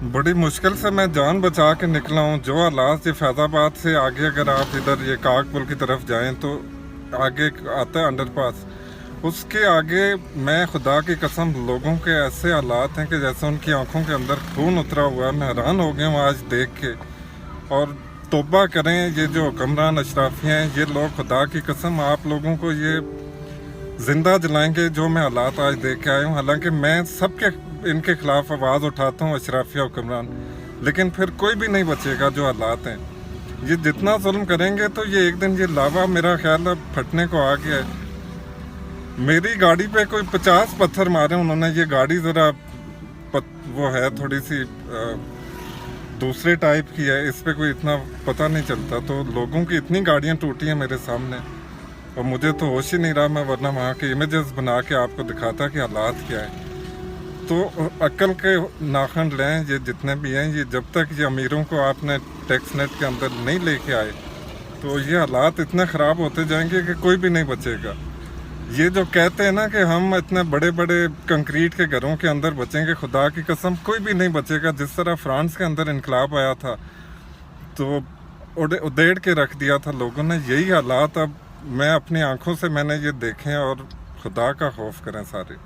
बड़ी मुश्किल से मैं जान बचा के निकला हूँ। जो हालात ये फैज़ाबाद से आगे अगर आप इधर ये काकपुल की तरफ जाएं तो आगे आता है अंडरपास, उसके आगे मैं खुदा की कसम लोगों के ऐसे हालात हैं कि जैसे उनकी आंखों के अंदर खून उतरा हुआ है। मैं हैरान हो गया हूँ आज देख के। और तौबा करें, ये जो हुक्मरान अशराफी हैं, ये लोग खुदा की कसम आप लोगों को ये जिंदा जलाएंगे जो मैं हालात आज देख के आया हूँ। हालांकि मैं सबके इनके खिलाफ आवाज़ उठाता हूँ, अशराफिया हुक्मरान, लेकिन फिर कोई भी नहीं बचेगा। जो हालात हैं, ये जितना जुल्म करेंगे तो ये एक दिन ये लावा मेरा ख्याल अब फटने को आ गया है। मेरी गाड़ी पे कोई 50 पत्थर मारे उन्होंने। ये गाड़ी ज़रा वो है थोड़ी सी दूसरे टाइप की है, इस पे कोई इतना पता नहीं चलता। तो लोगों की इतनी गाड़ियाँ टूटी हैं मेरे सामने और मुझे तो होश ही नहीं रहा। मैं वरना वहाँ के इमेजेस बना के आपको दिखाता कि हालात क्या है। तो अक्ल के नाखन लें ये जितने भी हैं। ये जब तक ये अमीरों को आपने टैक्स नेट के अंदर नहीं लेके आए तो ये हालात इतने ख़राब होते जाएंगे कि कोई भी नहीं बचेगा। ये जो कहते हैं ना कि हम इतने बड़े बड़े कंक्रीट के घरों के अंदर बचेंगे, खुदा की कसम कोई भी नहीं बचेगा। जिस तरह फ्रांस के अंदर इनकलाब आया था तो उधेड़ के रख दिया था लोगों ने, यही हालात अब मैं अपनी आंखों से मैंने ये देखे और खुदा का खौफ करें सारे।